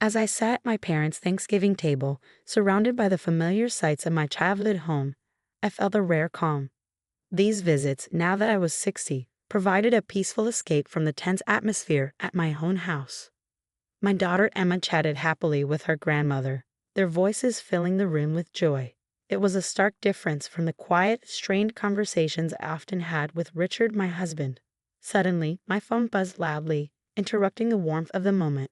As I sat at my parents' Thanksgiving table, surrounded by the familiar sights of my childhood home, I felt a rare calm. These visits, now that I was 60, provided a peaceful escape from the tense atmosphere at my own house. My daughter Emma chatted happily with her grandmother, their voices filling the room with joy. It was a stark difference from the quiet, strained conversations I often had with Richard, my husband. Suddenly, my phone buzzed loudly, interrupting the warmth of the moment.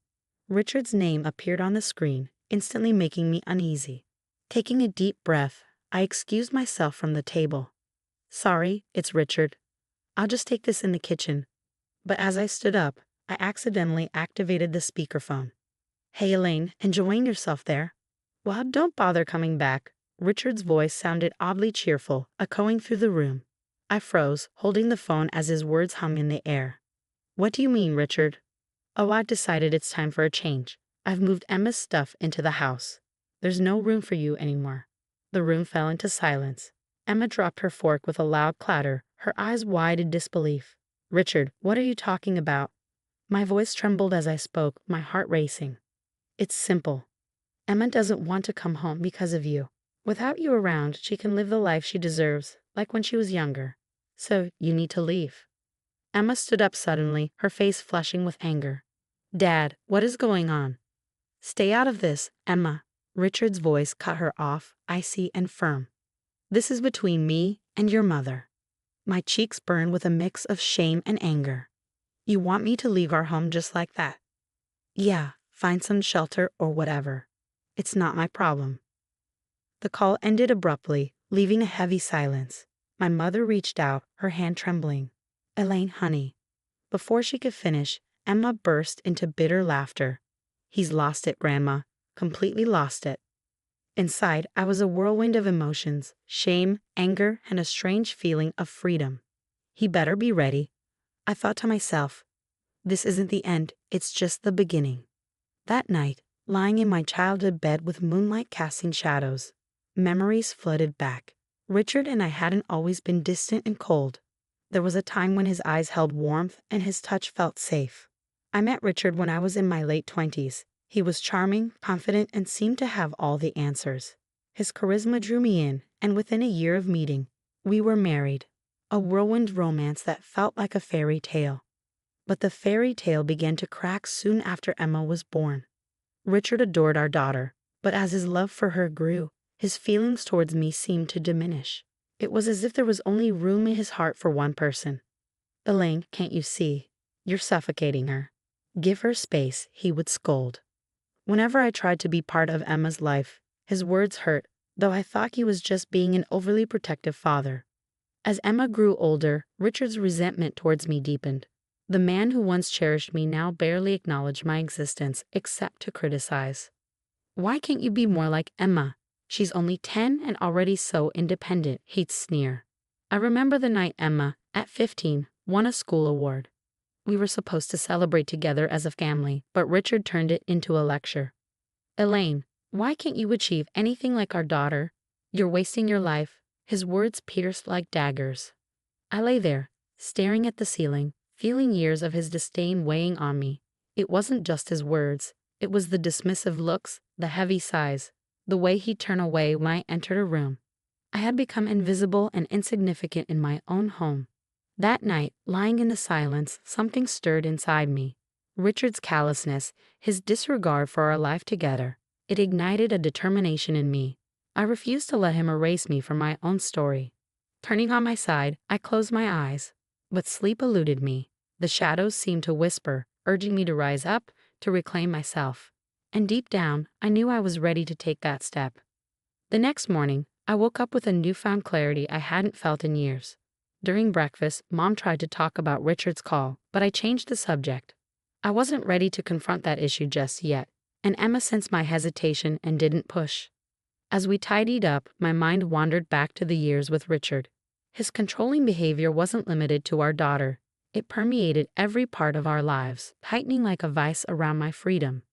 Richard's name appeared on the screen, instantly making me uneasy. Taking a deep breath, I excused myself from the table. "Sorry, it's Richard. I'll just take this in the kitchen." But as I stood up, I accidentally activated the speakerphone. "Hey Elaine, enjoying yourself there?" "Well, don't bother coming back." Richard's voice sounded oddly cheerful, echoing through the room. I froze, holding the phone as his words hung in the air. "What do you mean, Richard?" "Oh, I've decided it's time for a change. I've moved Emma's stuff into the house. There's no room for you anymore." The room fell into silence. Emma dropped her fork with a loud clatter, her eyes wide in disbelief. "Richard, what are you talking about?" My voice trembled as I spoke, my heart racing. "It's simple. Emma doesn't want to come home because of you. Without you around, she can live the life she deserves, like when she was younger. So you need to leave." Emma stood up suddenly, her face flushing with anger. "Dad, what is going on?" "Stay out of this, Emma." Richard's voice cut her off, icy and firm. "This is between me and your mother." My cheeks burned with a mix of shame and anger. "You want me to leave our home just like that?" "Yeah, find some shelter or whatever. It's not my problem." The call ended abruptly, leaving a heavy silence. My mother reached out, her hand trembling. "Elaine, honey." Before she could finish, Emma burst into bitter laughter. "He's lost it, Grandma. Completely lost it." Inside, I was a whirlwind of emotions, shame, anger, and a strange feeling of freedom. He better be ready. I thought to myself, this isn't the end, it's just the beginning. That night, lying in my childhood bed with moonlight casting shadows, memories flooded back. Richard and I hadn't always been distant and cold. There was a time when his eyes held warmth and his touch felt safe. I met Richard when I was in my late 20s. He was charming, confident, and seemed to have all the answers. His charisma drew me in, and within a year of meeting, we were married. A whirlwind romance that felt like a fairy tale. But the fairy tale began to crack soon after Emma was born. Richard adored our daughter, but as his love for her grew, his feelings towards me seemed to diminish. It was as if there was only room in his heart for one person. "Elaine, can't you see? You're suffocating her. Give her space," he would scold. Whenever I tried to be part of Emma's life, his words hurt, though I thought he was just being an overly protective father. As Emma grew older, Richard's resentment towards me deepened. The man who once cherished me now barely acknowledged my existence except to criticize. "Why can't you be more like Emma? She's only 10 and already so independent," he'd sneer. I remember the night Emma, at 15, won a school award. We were supposed to celebrate together as a family, but Richard turned it into a lecture. "Elaine, why can't you achieve anything like our daughter? You're wasting your life." His words pierced like daggers. I lay there, staring at the ceiling, feeling years of his disdain weighing on me. It wasn't just his words. It was the dismissive looks, the heavy sighs, the way he'd turn away when I entered a room. I had become invisible and insignificant in my own home. That night, lying in the silence, something stirred inside me. Richard's callousness, his disregard for our life together, it ignited a determination in me. I refused to let him erase me from my own story. Turning on my side, I closed my eyes, but sleep eluded me. The shadows seemed to whisper, urging me to rise up, to reclaim myself. And deep down, I knew I was ready to take that step. The next morning, I woke up with a newfound clarity I hadn't felt in years. During breakfast, Mom tried to talk about Richard's call, but I changed the subject. I wasn't ready to confront that issue just yet, and Emma sensed my hesitation and didn't push. As we tidied up, my mind wandered back to the years with Richard. His controlling behavior wasn't limited to our daughter. It permeated every part of our lives, tightening like a vice around my freedom.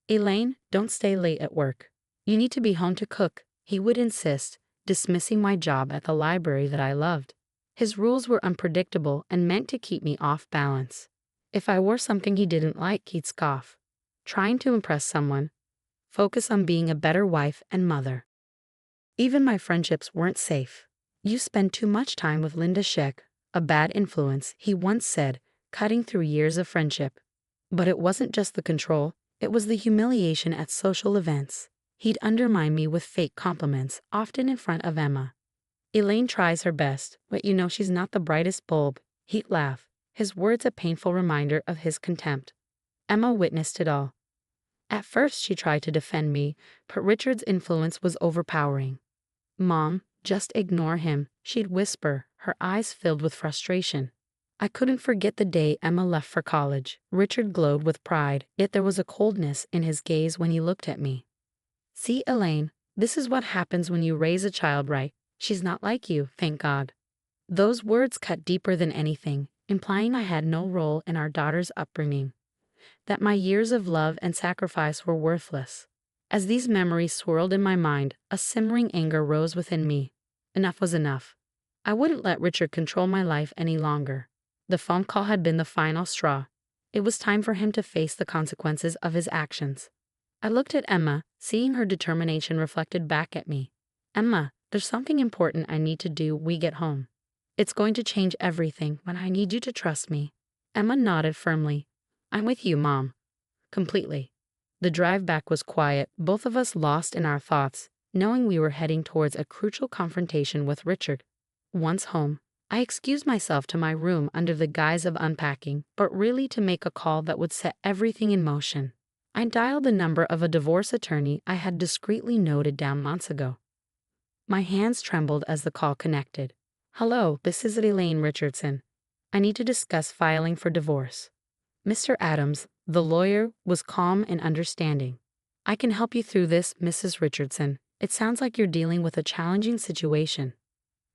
"Elaine, don't stay late at work. You need to be home to cook," he would insist, dismissing my job at the library that I loved. His rules were unpredictable and meant to keep me off balance. If I wore something he didn't like, he'd scoff. trying to impress someone, focus on being a better wife and mother. Even my friendships weren't safe. You spend too much time with Linda Sheck, a bad influence, he once said, cutting through years of friendship. But it wasn't just the control, it was the humiliation at social events. He'd undermine me with fake compliments, often in front of Emma. Elaine tries her best, but you know she's not the brightest bulb, he'd laugh, his words a painful reminder of his contempt. Emma witnessed it all. At first she tried to defend me, but Richard's influence was overpowering. "Mom, just ignore him," she'd whisper, her eyes filled with frustration. I couldn't forget the day Emma left for college. Richard glowed with pride, yet there was a coldness in his gaze when he looked at me. "See, Elaine, this is what happens when you raise a child right. She's not like you, thank God." Those words cut deeper than anything, implying I had no role in our daughter's upbringing, that my years of love and sacrifice were worthless. As these memories swirled in my mind, a simmering anger rose within me. Enough was enough. I wouldn't let Richard control my life any longer. The phone call had been the final straw. It was time for him to face the consequences of his actions. I looked at Emma, seeing her determination reflected back at me. "Emma, there's something important I need to do when we get home. It's going to change everything, but I need you to trust me." Emma nodded firmly. "I'm with you, Mom." Completely. The drive back was quiet, both of us lost in our thoughts, knowing we were heading towards a crucial confrontation with Richard. Once home, I excused myself to my room under the guise of unpacking, but really to make a call that would set everything in motion. I dialed the number of a divorce attorney I had discreetly noted down months ago. My hands trembled as the call connected. "Hello, this is Elaine Richardson. I need to discuss filing for divorce." Mr. Adams, the lawyer, was calm and understanding. "I can help you through this, Mrs. Richardson. It sounds like you're dealing with a challenging situation."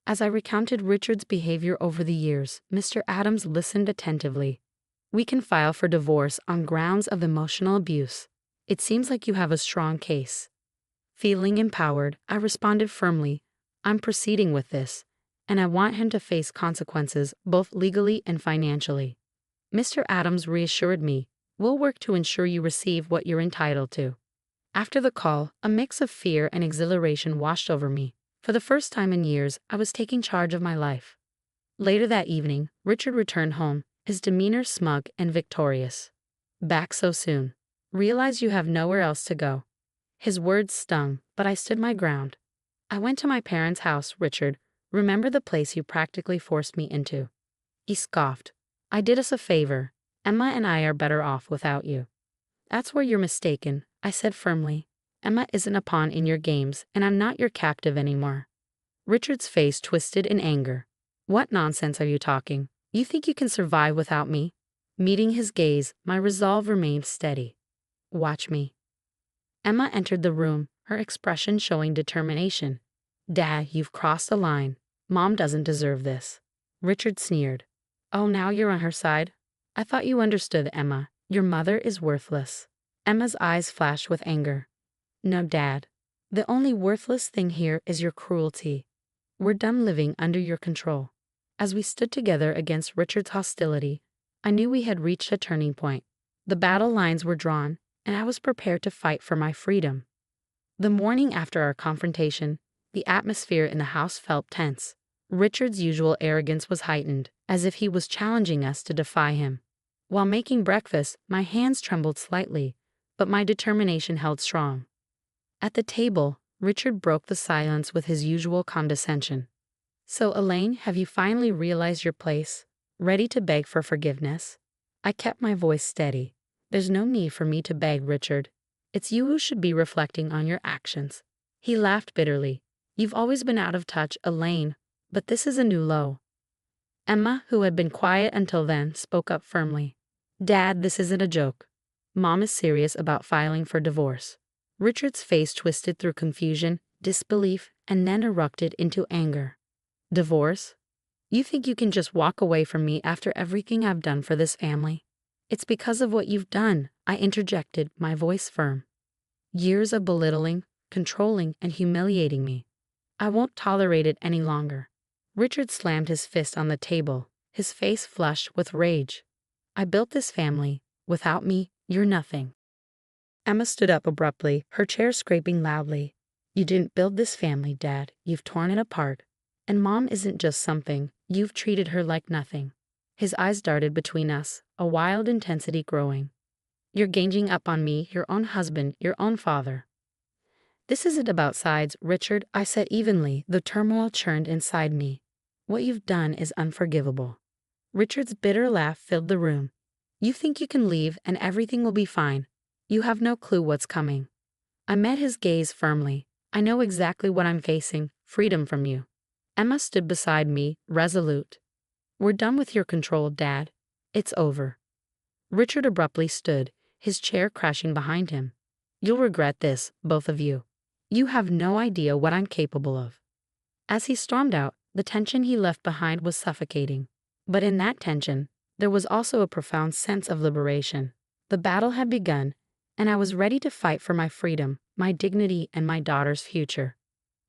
As I recounted Richard's behavior over the years, Mr. Adams listened attentively. "We can file for divorce on grounds of emotional abuse. It seems like you have a strong case." Feeling empowered, I responded firmly, "I'm proceeding with this, and I want him to face consequences both legally and financially." Mr. Adams reassured me, "We'll work to ensure you receive what you're entitled to." After the call, a mix of fear and exhilaration washed over me. For the first time in years, I was taking charge of my life. Later that evening, Richard returned home, his demeanor smug and victorious. "Back so soon. Realize you have nowhere else to go." His words stung, but I stood my ground. "I went to my parents' house, Richard. Remember the place you practically forced me into?" He scoffed. "I did us a favor. Emma and I are better off without you." "That's where you're mistaken," I said firmly. "Emma isn't a pawn in your games, and I'm not your captive anymore." Richard's face twisted in anger. "What nonsense are you talking? You think you can survive without me?" Meeting his gaze, my resolve remained steady. "Watch me." Emma entered the room, her expression showing determination. "Dad, you've crossed the line. Mom doesn't deserve this." Richard sneered. "Oh, now you're on her side? I thought you understood, Emma. Your mother is worthless." Emma's eyes flashed with anger. "No, Dad. The only worthless thing here is your cruelty. We're done living under your control." As we stood together against Richard's hostility, I knew we had reached a turning point. The battle lines were drawn, and I was prepared to fight for my freedom. The morning after our confrontation, the atmosphere in the house felt tense. Richard's usual arrogance was heightened, as if he was challenging us to defy him. While making breakfast, my hands trembled slightly, but my determination held strong. At the table, Richard broke the silence with his usual condescension. "So, Elaine, have you finally realized your place? Ready to beg for forgiveness?" I kept my voice steady. "There's no need for me to beg, Richard. It's you who should be reflecting on your actions." He laughed bitterly. "You've always been out of touch, Elaine, but this is a new low." Emma, who had been quiet until then, spoke up firmly. "Dad, this isn't a joke. Mom is serious about filing for divorce." Richard's face twisted through confusion, disbelief, and then erupted into anger. "Divorce? You think you can just walk away from me after everything I've done for this family?" "It's because of what you've done," I interjected, my voice firm. "Years of belittling, controlling, and humiliating me. I won't tolerate it any longer." Richard slammed his fist on the table, his face flushed with rage. "I built this family. Without me, you're nothing." Emma stood up abruptly, her chair scraping loudly. You didn't build this family, Dad. You've torn it apart. And Mom isn't just something. You've treated her like nothing. His eyes darted between us, a wild intensity growing. You're ganging up on me, your own husband, your own father. This isn't about sides, Richard, I said evenly, the turmoil churned inside me. What you've done is unforgivable. Richard's bitter laugh filled the room. You think you can leave and everything will be fine. You have no clue what's coming. I met his gaze firmly. I know exactly what I'm facing, freedom from you. Emma stood beside me, resolute. We're done with your control, Dad. It's over. Richard abruptly stood, his chair crashing behind him. You'll regret this, both of you. You have no idea what I'm capable of. As he stormed out, the tension he left behind was suffocating. But in that tension, there was also a profound sense of liberation. The battle had begun, and I was ready to fight for my freedom, my dignity, and my daughter's future.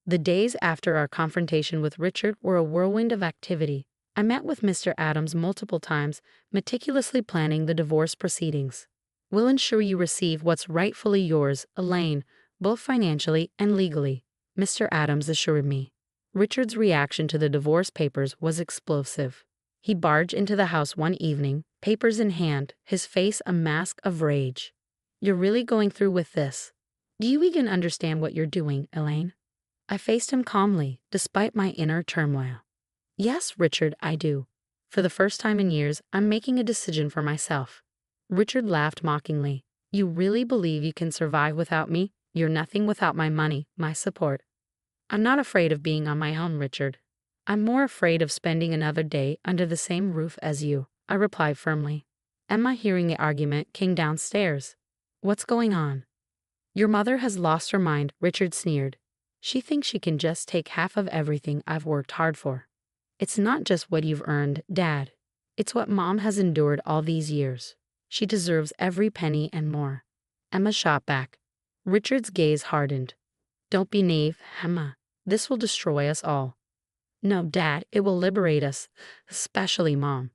The days after our confrontation with Richard were a whirlwind of activity. I met with Mr. Adams multiple times, meticulously planning the divorce proceedings. We'll ensure you receive what's rightfully yours, Elaine, both financially and legally, Mr. Adams assured me. Richard's reaction to the divorce papers was explosive. He barged into the house one evening, papers in hand, his face a mask of rage. You're really going through with this? Do you even understand what you're doing, Elaine? I faced him calmly, despite my inner turmoil. Yes, Richard, I do. For the first time in years, I'm making a decision for myself. Richard laughed mockingly. You really believe you can survive without me? You're nothing without my money, my support. I'm not afraid of being on my own, Richard. I'm more afraid of spending another day under the same roof as you, I replied firmly. Emma, hearing the argument, came downstairs. What's going on? Your mother has lost her mind, Richard sneered. She thinks she can just take half of everything I've worked hard for. It's not just what you've earned, Dad. It's what Mom has endured all these years. She deserves every penny and more. Emma shot back. Richard's gaze hardened. Don't be naive, Emma. This will destroy us all. No, Dad, it will liberate us, especially Mom.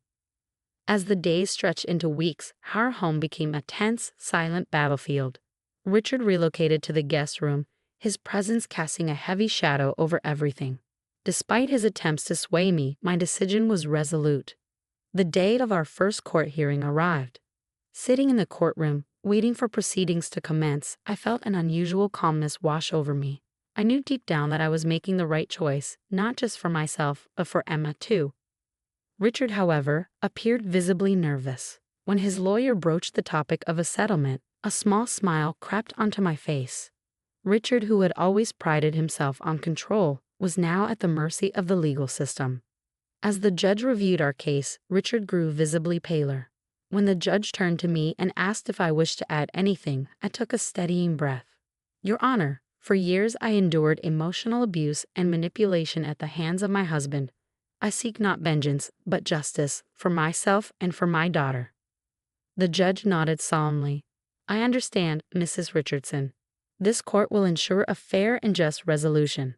As the days stretched into weeks, our home became a tense, silent battlefield. Richard relocated to the guest room, his presence casting a heavy shadow over everything. Despite his attempts to sway me, my decision was resolute. The date of our first court hearing arrived. Sitting in the courtroom, waiting for proceedings to commence, I felt an unusual calmness wash over me. I knew deep down that I was making the right choice, not just for myself, but for Emma too. Richard, however, appeared visibly nervous. When his lawyer broached the topic of a settlement, a small smile crept onto my face. Richard, who had always prided himself on control, was now at the mercy of the legal system. As the judge reviewed our case, Richard grew visibly paler. When the judge turned to me and asked if I wished to add anything, I took a steadying breath. Your Honor, for years I endured emotional abuse and manipulation at the hands of my husband. I seek not vengeance, but justice, for myself and for my daughter. The judge nodded solemnly. I understand, Mrs. Richardson. This court will ensure a fair and just resolution.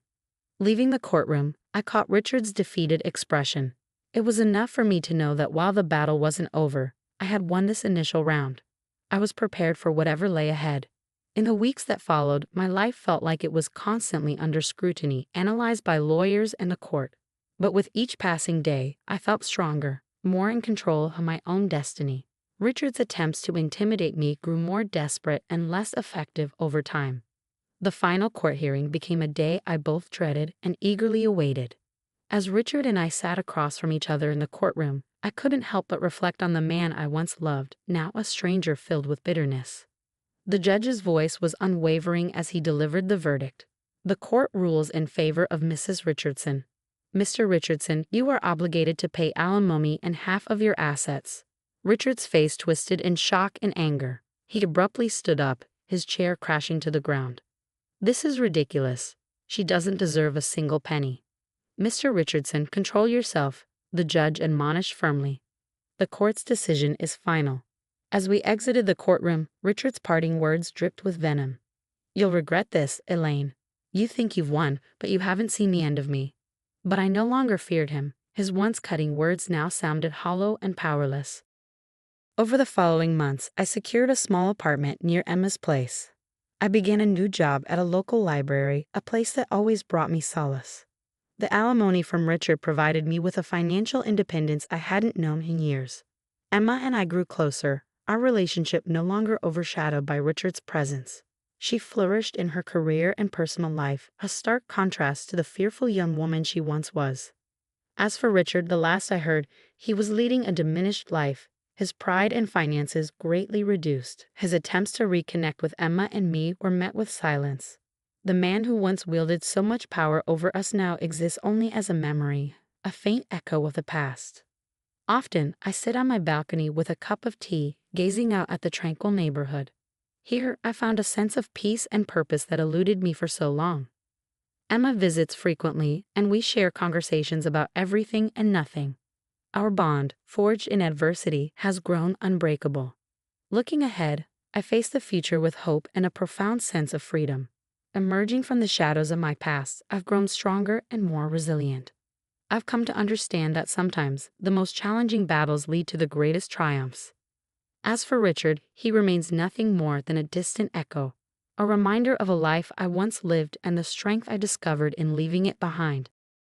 Leaving the courtroom, I caught Richard's defeated expression. It was enough for me to know that while the battle wasn't over, I had won this initial round. I was prepared for whatever lay ahead. In the weeks that followed, my life felt like it was constantly under scrutiny, analyzed by lawyers and the court. But with each passing day, I felt stronger, more in control of my own destiny. Richard's attempts to intimidate me grew more desperate and less effective over time. The final court hearing became a day I both dreaded and eagerly awaited. As Richard and I sat across from each other in the courtroom, I couldn't help but reflect on the man I once loved, now a stranger filled with bitterness. The judge's voice was unwavering as he delivered the verdict. The court rules in favor of Mrs. Richardson. Mr. Richardson, you are obligated to pay alimony and half of your assets. Richard's face twisted in shock and anger. He abruptly stood up, his chair crashing to the ground. This is ridiculous. She doesn't deserve a single penny. Mr. Richardson, control yourself, the judge admonished firmly. The court's decision is final. As we exited the courtroom, Richard's parting words dripped with venom. You'll regret this, Elaine. You think you've won, but you haven't seen the end of me. But I no longer feared him. His once cutting words now sounded hollow and powerless. Over the following months, I secured a small apartment near Emma's place. I began a new job at a local library, a place that always brought me solace. The alimony from Richard provided me with a financial independence I hadn't known in years. Emma and I grew closer, our relationship no longer overshadowed by Richard's presence. She flourished in her career and personal life, a stark contrast to the fearful young woman she once was. As for Richard, the last I heard, he was leading a diminished life, his pride and finances greatly reduced. His attempts to reconnect with Emma and me were met with silence. The man who once wielded so much power over us now exists only as a memory, a faint echo of the past. Often, I sit on my balcony with a cup of tea, gazing out at the tranquil neighborhood. Here, I found a sense of peace and purpose that eluded me for so long. Emma visits frequently, and we share conversations about everything and nothing. Our bond, forged in adversity, has grown unbreakable. Looking ahead, I face the future with hope and a profound sense of freedom. Emerging from the shadows of my past, I've grown stronger and more resilient. I've come to understand that sometimes the most challenging battles lead to the greatest triumphs. As for Richard, he remains nothing more than a distant echo, a reminder of a life I once lived and the strength I discovered in leaving it behind.